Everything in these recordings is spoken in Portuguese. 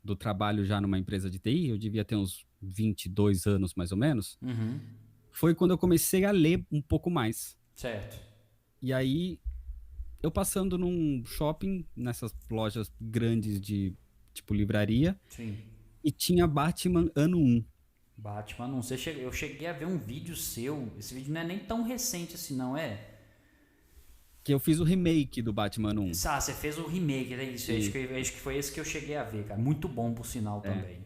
do trabalho já numa empresa de TI, eu devia ter uns 22 anos mais ou menos, Uhum. foi quando eu comecei a ler um pouco mais. Certo. E aí, eu passando num shopping, nessas lojas grandes de, tipo, livraria, Sim. e tinha Batman ano 1. Batman, não sei, eu cheguei a ver um vídeo seu. Esse vídeo não é nem tão recente assim, não é? Que eu fiz o remake do Batman ano 1. Ah, você fez o remake, é isso. E, Acho que foi esse que eu cheguei a ver, cara. Muito bom, por sinal, é, também.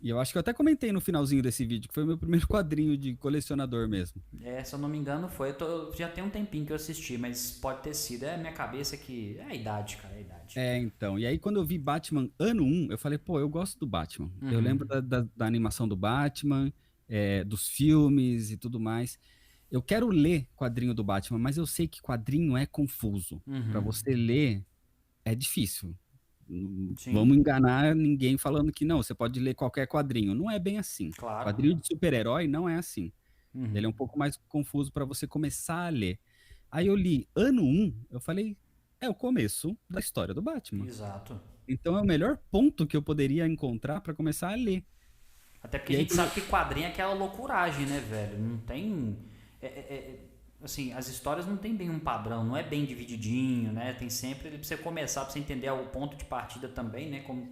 e eu acho que eu até comentei no finalzinho desse vídeo, que foi o meu primeiro quadrinho de colecionador mesmo. É, se eu não me engano, foi. Já tem um tempinho que eu assisti, mas pode ter sido. É a minha cabeça que. É a idade, cara, é a idade. Então. E aí, quando eu vi Batman ano 1, eu falei, pô, eu gosto do Batman. Eu Uhum. lembro da animação do Batman, dos filmes e tudo mais. Eu quero ler quadrinho do Batman, mas eu sei que quadrinho é confuso. Pra Uhum. você ler, é difícil. Não Sim, vamos enganar ninguém falando que não, você pode ler qualquer quadrinho. Não é bem assim. claro. Quadrinho de super-herói não é assim. Ele é Uhum. um pouco mais confuso para você começar a ler. Aí eu li ano 1, eu falei, é o começo da história do Batman. Exato. Então é o melhor ponto que eu poderia encontrar para começar a ler. Até porque a E aí gente quando sabe que quadrinho é aquela loucuragem, né, velho? Não tem. Assim, as histórias não tem bem um padrão, não é bem divididinho, né? Tem sempre, pra você começar, pra você entender o ponto de partida também, né? Como...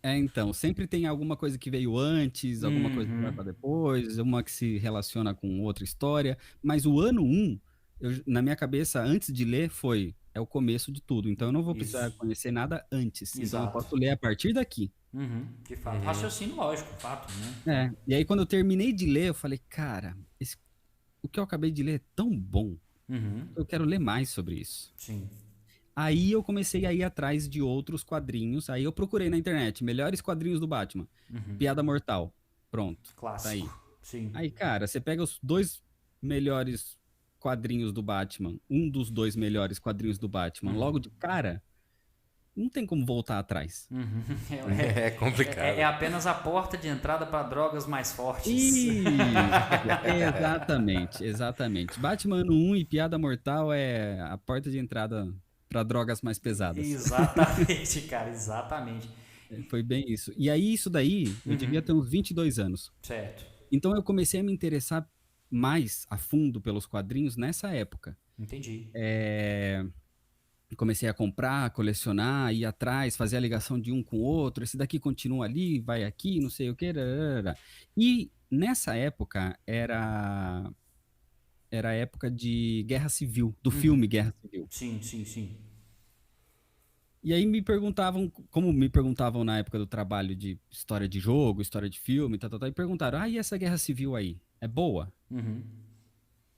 então, sempre tem alguma coisa que veio antes, alguma coisa que vai Uhum. para depois, uma que se relaciona com outra história, mas o ano 1, na minha cabeça, antes de ler, é o começo de tudo. Então eu não vou precisar Isso. conhecer nada antes. Então eu Exato. posso ler a partir daqui. Uhum. De fato. Uhum. Raciocínio lógico, fato, né? E aí quando eu terminei de ler, eu falei, cara, o que eu acabei de ler é tão bom, Uhum. eu quero ler mais sobre isso. Sim. Aí eu comecei a ir atrás de outros quadrinhos. Aí eu procurei na internet, melhores quadrinhos do Batman. Piada Mortal. Pronto, tá Clássico. aí. Sim. Aí, cara, você pega os dois melhores quadrinhos do Batman, um dos dois melhores quadrinhos do Batman, logo de cara, não tem como voltar atrás. Uhum. É É complicado. apenas a porta de entrada para drogas mais fortes. Isso, exatamente, exatamente. Batman no 1 e Piada Mortal é a porta de entrada para drogas mais pesadas. Exatamente, cara, exatamente. Foi bem isso. E aí, isso daí, eu devia ter uns 22 anos. Certo. Então, eu comecei a me interessar mais a fundo pelos quadrinhos nessa época. Entendi. É, comecei a comprar, colecionar, ir atrás, fazer a ligação de um com o outro. Esse daqui continua ali, vai aqui, não sei o quê. Rarara. E nessa época era a época de Guerra Civil, do filme Guerra Civil. Sim, sim, sim. E aí me perguntavam, como me perguntavam na época do trabalho de história de jogo, história de filme, e perguntaram: "Ah, e essa Guerra Civil aí? É boa?" Uhum.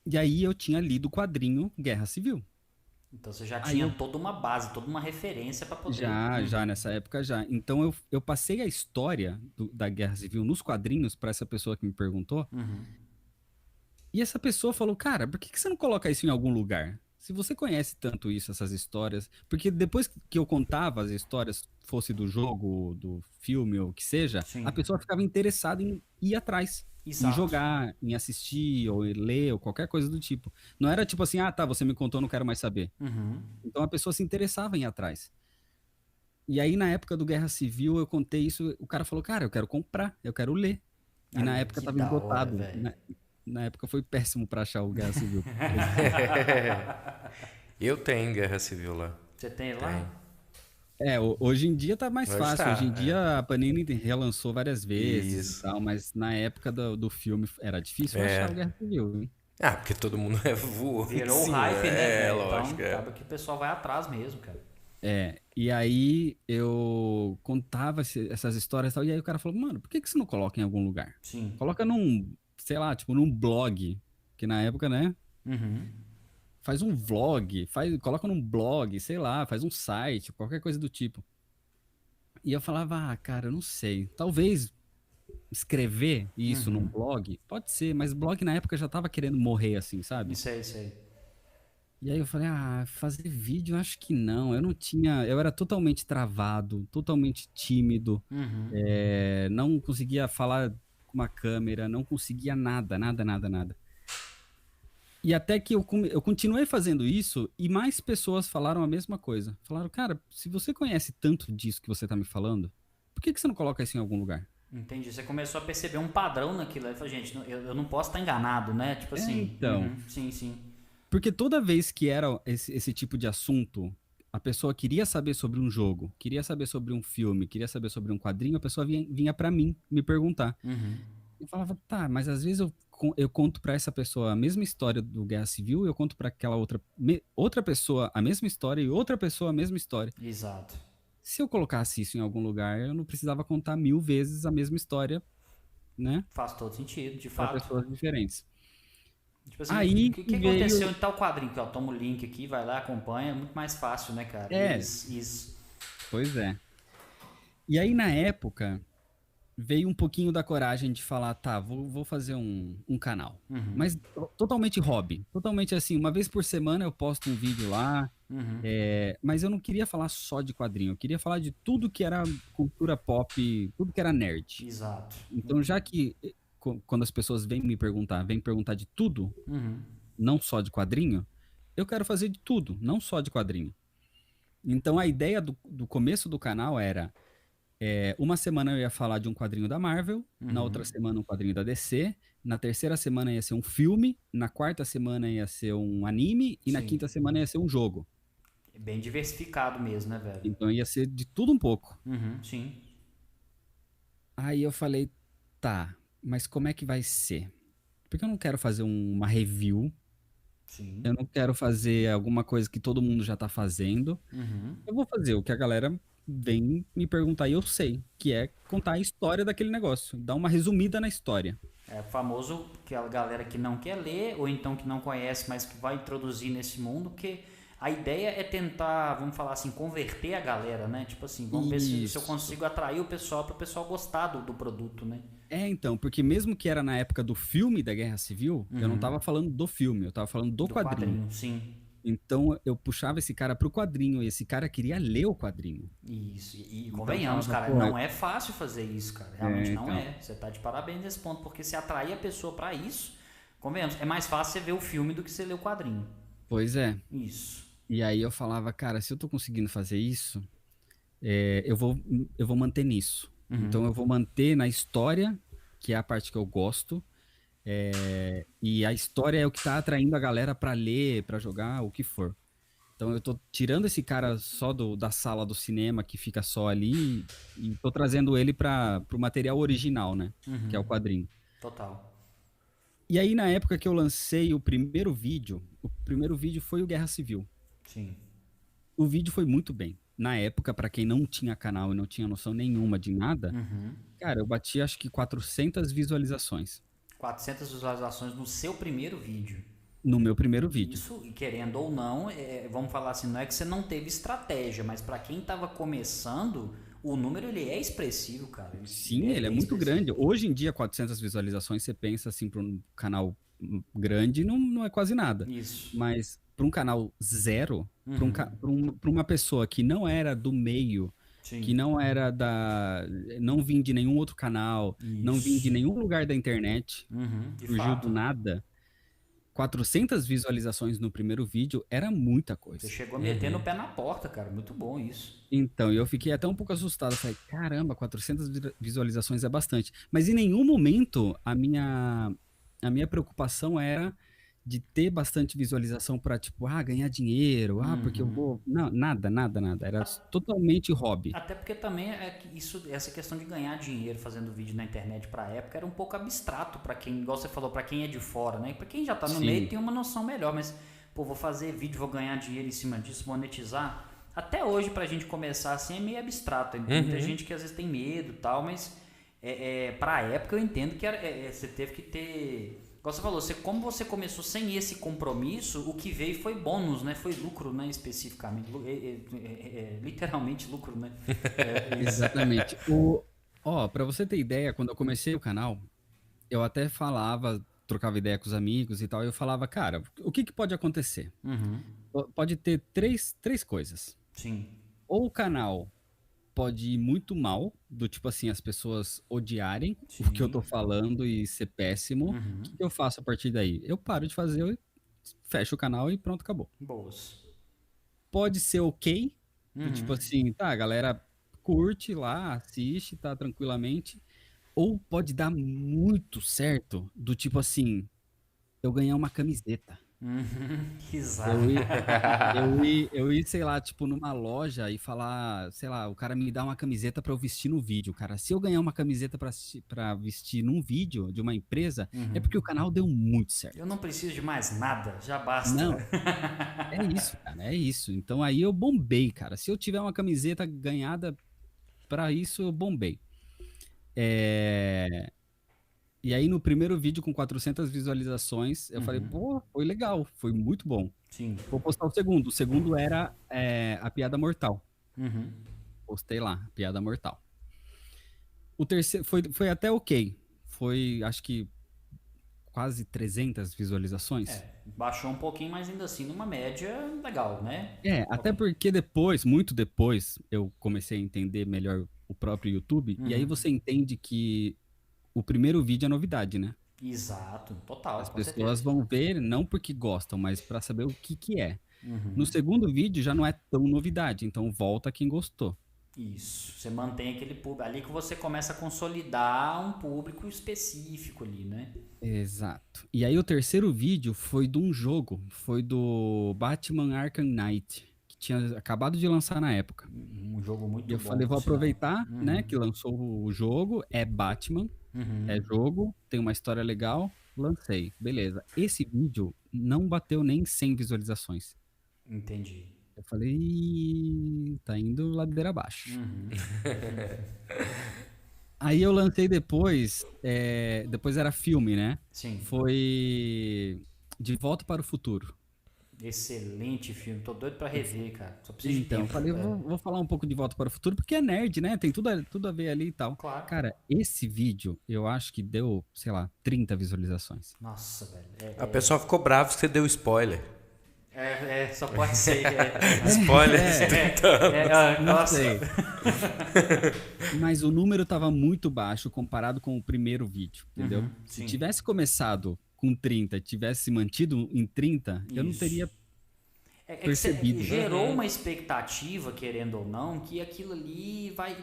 E aí eu tinha lido o quadrinho Guerra Civil. Então você já Aí tinha eu toda uma base, toda uma referência para poder. já nessa época já. Então eu passei a história da Guerra Civil nos quadrinhos para essa pessoa que me perguntou. E essa pessoa falou: "Cara, por que você não coloca isso em algum lugar? Se você conhece tanto isso, essas histórias." Porque depois que eu contava as histórias, fosse do jogo, do filme ou o que seja, a Sim. pessoa ficava interessada em ir atrás, em Exato. jogar, em assistir, ou em ler, ou qualquer coisa do tipo. Não era tipo assim: "Ah, tá, você me contou, não quero mais saber." Então a pessoa se interessava em ir atrás. E aí, na época do Guerra Civil, eu contei isso, o cara falou: "Cara, eu quero comprar, eu quero ler." E na Aí, época que tava da hora, esgotado. velho. Na época foi péssimo pra achar o Guerra Civil. Eu tenho Guerra Civil lá. Você tem Tem. lá? Hoje em dia tá mais Hoje fácil. Hoje em tá, dia a Panini relançou várias é. vezes e Isso. tal, mas na época do filme era difícil achar o Guerra Civil, hein? Ah, porque todo mundo voou em Virou o cima. hype, né, É, velho? lógico, Então é. acaba que o pessoal vai atrás mesmo, cara. E aí eu contava essas histórias e tal, e aí o cara falou: "Mano, por que que você não coloca em algum lugar? Sim. Coloca num, sei lá, tipo, num blog." Que na época, né? Faz um vlog, coloca num blog, sei lá, faz um site, qualquer coisa do tipo. E eu falava: "Ah, cara, eu não sei. Talvez escrever isso num blog, pode ser, mas blog na época já tava querendo morrer assim, sabe?" Isso aí, isso aí. E aí eu falei: "Ah, fazer vídeo, acho que não." Eu não tinha, eu era totalmente travado, totalmente tímido, não conseguia falar com uma câmera, não conseguia nada, nada, nada, nada. E até que eu continuei fazendo isso e mais pessoas falaram a mesma coisa. Falaram: "Cara, se você conhece tanto disso que você tá me falando, por por que você não coloca isso em algum lugar? Entendi. Você começou a perceber um padrão naquilo. Aí falou, gente, eu não posso estar enganado, né? Tipo assim. Então, Sim, sim. porque toda vez que era esse tipo de assunto, a pessoa queria saber sobre um jogo, queria saber sobre um filme, queria saber sobre um quadrinho, a pessoa vinha para mim me perguntar. Eu falava, tá, mas às vezes eu conto pra essa pessoa a mesma história do Guerra Civil, eu conto pra aquela outra pessoa a mesma história e outra pessoa a mesma história. Exato. Se eu colocasse isso em algum lugar, eu não precisava contar 1000 vezes a mesma história, né, Faz todo sentido, de pra fato. pessoas diferentes. Tipo assim, Aí o que aconteceu em tal quadrinho? Que eu tomo o link aqui, vai lá, acompanha, é muito mais fácil, né, cara? Isso. Pois é. E aí na época veio um pouquinho da coragem de falar, tá, vou fazer um canal. Mas totalmente hobby. Totalmente assim, uma vez por semana eu posto um vídeo lá. Mas eu não queria falar só de quadrinho. Eu queria falar de tudo que era cultura pop, tudo que era nerd. Exato. Então, já que quando as pessoas vêm perguntar de tudo, não só de quadrinho, eu quero fazer de tudo, não só de quadrinho. Então, a ideia do começo do canal era uma semana eu ia falar de um quadrinho da Marvel, na outra semana um quadrinho da DC, na terceira semana ia ser um filme, na quarta semana ia ser um anime e na Sim. quinta semana ia ser um jogo. É bem diversificado mesmo, né, velho? Então ia ser de tudo um pouco. Sim. Aí eu falei, tá, mas como é que vai ser? Porque eu não quero fazer uma review, Sim. eu não quero fazer alguma coisa que todo mundo já tá fazendo. Eu vou fazer o que a galera vem me perguntar e eu sei, que é contar a história daquele negócio, dar uma resumida na história. É famoso que a galera que não quer ler, ou então que não conhece, mas que vai introduzir nesse mundo, porque a ideia é tentar, vamos falar assim, converter a galera, né? Tipo assim, vamos ver se eu Isso. consigo atrair o pessoal para o pessoal gostar do produto, né? Então, porque mesmo que era na época do filme da Guerra Civil, eu não tava falando do filme, eu tava falando do quadrinho. Sim. Então eu puxava esse cara pro quadrinho, e esse cara queria ler o quadrinho. Isso. E Então, convenhamos, falava, cara, pô, não é fácil fazer isso, cara. Realmente não então. é. Você tá de parabéns nesse ponto, porque se atrair a pessoa para isso, convenhamos, é mais fácil você ver o filme do que você ler o quadrinho. Pois é. Isso. E aí eu falava, cara, se eu tô conseguindo fazer isso, eu vou manter nisso. Então eu vou manter na história, que é a parte que eu gosto, e a história é o que tá atraindo a galera pra ler, pra jogar, o que for. Então eu tô tirando esse cara só da sala do cinema, que fica só ali, e tô trazendo ele pro material original, né? Que é o quadrinho. Total. E aí na época que eu lancei o primeiro vídeo foi o Guerra Civil. Sim. O vídeo foi muito bem. Na época, pra quem não tinha canal e não tinha noção nenhuma de nada, cara, eu bati acho que 400 visualizações 400 visualizações no seu primeiro vídeo. no meu primeiro vídeo. Isso, e querendo ou não, vamos falar assim, não é que você não teve estratégia, mas para quem tava começando, o número ele é expressivo, cara. Sim, ele é bem muito expressivo. grande. Hoje em dia, 400 visualizações, você pensa assim, para um canal grande, não é quase nada. Isso. Mas para um canal zero, para uma pessoa que não era do meio, Sim. que não era não vim de nenhum outro canal, não vim de nenhum lugar da internet, De surgiu fato. do nada, 400 visualizações no primeiro vídeo era muita coisa. Você chegou metendo o pé na porta, cara. Muito bom isso. Então, eu fiquei até um pouco assustado. Eu falei, caramba, 400 visualizações é bastante. Mas em nenhum momento a minha preocupação era de ter bastante visualização para, tipo, ganhar dinheiro, porque eu vou... Não, nada. Era totalmente hobby. Até porque também essa questão de ganhar dinheiro fazendo vídeo na internet pra época era um pouco abstrato pra quem, igual você falou, pra quem é de fora, né? Pra quem já tá no Sim. meio tem uma noção melhor, mas, pô, vou fazer vídeo, vou ganhar dinheiro em cima disso, monetizar. Até hoje, pra gente começar assim, é meio abstrato. Tem muita gente que às vezes tem medo e tal, mas pra época eu entendo que você teve que ter... Igual você falou, como você começou sem esse compromisso, o que veio foi bônus, né? Foi lucro, né? Especificamente. Literalmente lucro, né? Exatamente. Pra você ter ideia, quando eu comecei o canal, eu até trocava ideia com os amigos e tal, e eu falava, cara, o que pode acontecer? Pode ter três coisas. Sim. Ou o canal pode ir muito mal, do tipo assim, as pessoas odiarem o que eu tô falando e ser péssimo. O que eu faço a partir daí? Eu paro de fazer, eu fecho o canal e pronto, acabou. Boas. Pode ser ok, do tipo assim, tá, a galera curte lá, assiste, tá tranquilamente. Ou pode dar muito certo, do tipo assim, eu ganhar uma camiseta. Exato. Eu ir, sei lá, tipo, numa loja e falar, sei lá, o cara me dá uma camiseta pra eu vestir no vídeo, cara. Se eu ganhar uma camiseta pra vestir num vídeo de uma empresa, é porque o canal deu muito certo. Eu não preciso de mais nada, já basta. Não, é isso, cara, é isso. Então aí eu bombei, cara. Se eu tiver uma camiseta ganhada pra isso, eu bombei. É... E aí no primeiro vídeo com 400 visualizações, eu falei, pô, foi legal, foi muito bom. Sim. Vou postar o segundo. O segundo era a piada mortal. Uhum. Postei lá, a piada mortal. O terceiro foi até ok. Foi, acho que, quase 300 visualizações. Baixou um pouquinho, mas ainda assim numa média legal, né? Até porque depois, muito depois, eu comecei a entender melhor o próprio YouTube. E aí você entende que o primeiro vídeo é novidade, né? Exato, total. As com pessoas certeza. vão ver não porque gostam, mas para saber o que é. No segundo vídeo já não é tão novidade, então volta quem gostou. Isso. Você mantém aquele público. Ali que você começa a consolidar um público específico ali, né? Exato. E aí o terceiro vídeo foi de um jogo, foi do Batman Arkham Knight, que tinha acabado de lançar na época. Um jogo muito E eu bom. falei, vou por sinal. aproveitar, né, que lançou o jogo, é Batman, é jogo, tem uma história legal, lancei. Beleza. Esse vídeo não bateu nem 100 visualizações. Entendi. Eu falei, "Ih, tá indo ladeira abaixo." Aí eu lancei depois, depois era filme, né? Sim. Foi De Volta para o Futuro. Excelente filme. Tô doido pra rever, cara. Só preciso de Então, eu tempo. falei, vou falar um pouco de Volta para o Futuro, porque é nerd, né? Tem tudo a ver ali e tal. Claro. Cara, esse vídeo, eu acho que deu, sei lá, 30 visualizações. Nossa, velho. A pessoa ficou brava que você deu spoiler. Só pode ser. Spoiler. Não Nossa. sei. Mas o número tava muito baixo comparado com o primeiro vídeo, entendeu? Se sim. tivesse começado com 30 e tivesse se mantido em 30, eu não Isso. teria É que percebido. gerou uma expectativa, querendo ou não, que aquilo ali vai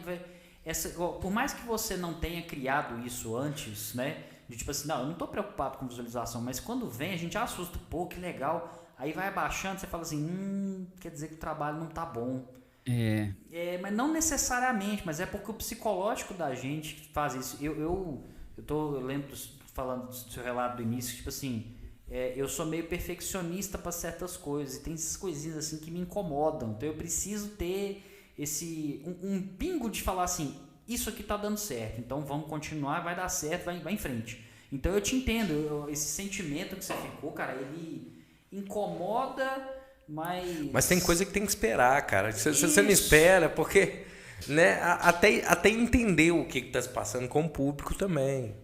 por mais que você não tenha criado isso antes, né? De tipo assim, não, eu não tô preocupado com visualização, mas quando vem a gente assusta, pô, que legal. Aí vai abaixando, você fala assim, quer dizer que o trabalho não tá bom. Mas não necessariamente, mas é porque o psicológico da gente faz isso. Eu lembro falando do seu relato do início, tipo assim, eu sou meio perfeccionista para certas coisas e tem essas coisinhas assim que me incomodam. Então eu preciso ter um pingo de falar assim, isso aqui tá dando certo, então vamos continuar, vai dar certo, vai em frente. Então eu te entendo, esse sentimento que você ficou, cara, ele incomoda, mas tem coisa que tem que esperar, cara. Se você não espera, porque, né, até entender o que tá se passando com o público também.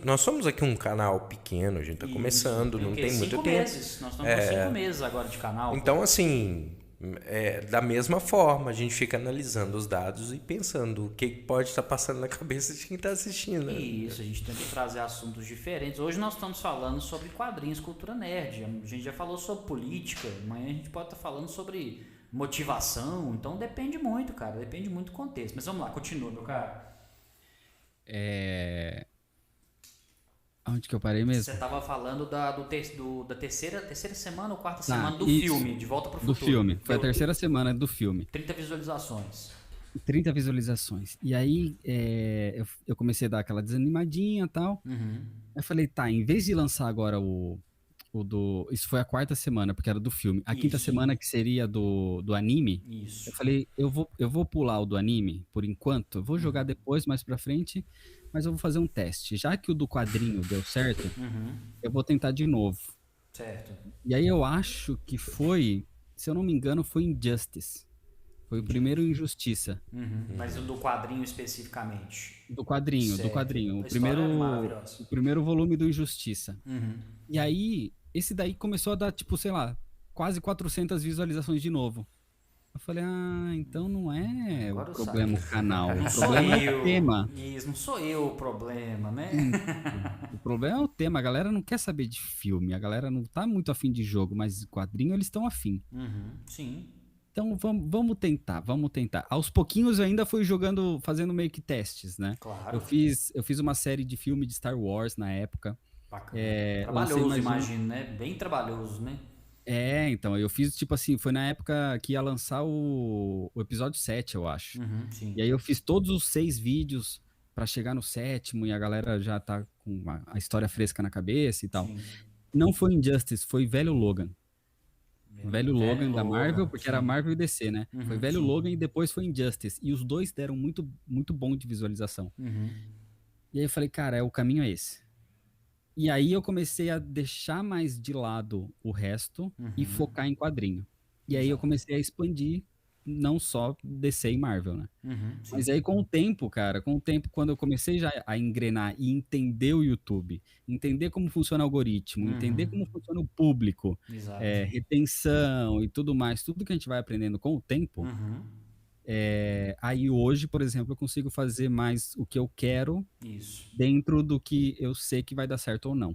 Nós somos aqui um canal pequeno, a gente tá começando, não tem muito tempo. Nós estamos com 5 meses agora de canal. Então, assim, da mesma forma, a gente fica analisando os dados e pensando o que pode estar passando na cabeça de quem está assistindo. Né? Isso, a gente tenta trazer assuntos diferentes. Hoje nós estamos falando sobre quadrinhos, cultura nerd. A gente já falou sobre política, amanhã a gente pode estar falando sobre motivação. Então depende muito, cara. Depende muito do contexto. Mas vamos lá, continua, meu cara. Onde que eu parei mesmo? Você estava falando da terceira semana ou quarta semana do isso. filme, De Volta para o Futuro. Do filme. Foi a terceira semana do filme. 30 visualizações. 30 visualizações. E aí eu comecei a dar aquela desanimadinha e tal. Eu falei, tá, em vez de lançar agora o do... Isso foi a quarta semana, porque era do filme. A quinta semana que seria do anime. Isso. Eu falei, eu vou pular o do anime por enquanto. Eu vou jogar depois, mais pra frente. Mas eu vou fazer um teste. Já que o do quadrinho deu certo, eu vou tentar de novo. Certo. E aí eu acho que foi, se eu não me engano, foi Injustice. Foi o primeiro Injustiça. Mas o do quadrinho especificamente? Do quadrinho. O primeiro volume do Injustiça. E aí, esse daí começou a dar, tipo, sei lá, quase 400 visualizações de novo. Eu falei, então não é agora o problema o canal, o sou problema é o tema. Isso, não sou eu o problema, né? O problema é o tema, a galera não quer saber de filme, a galera não tá muito afim de jogo, mas quadrinho eles estão afim. Sim. Então vamos tentar. Aos pouquinhos eu ainda fui jogando, fazendo meio que testes, né? Claro. Eu fiz uma série de filme de Star Wars na época. Bacana. Lancei Trabalhoso, mais imagino, né? Bem trabalhoso, né? então, eu fiz tipo assim, foi na época que ia lançar o episódio 7, eu acho. Sim. E aí eu fiz todos os 6 vídeos pra chegar no 7º e a galera já tá com a história fresca na cabeça e tal. Sim. Não foi Injustice, foi Velho Logan. Velho Logan da Marvel, porque sim. era Marvel e DC, né? Foi Velho sim. Logan e depois foi Injustice. E os dois deram muito, muito bom de visualização. E aí eu falei, cara, o caminho é esse. E aí eu comecei a deixar mais de lado o resto e focar em quadrinho. E aí eu comecei a expandir não só DC e Marvel, né? Sim. Mas aí com o tempo, cara, quando eu comecei já a engrenar e entender o YouTube, entender como funciona o algoritmo, entender como funciona o público, Exato. retenção e tudo mais, tudo que a gente vai aprendendo com o tempo, aí hoje, por exemplo, eu consigo fazer mais o que eu quero Isso. dentro do que eu sei que vai dar certo ou não.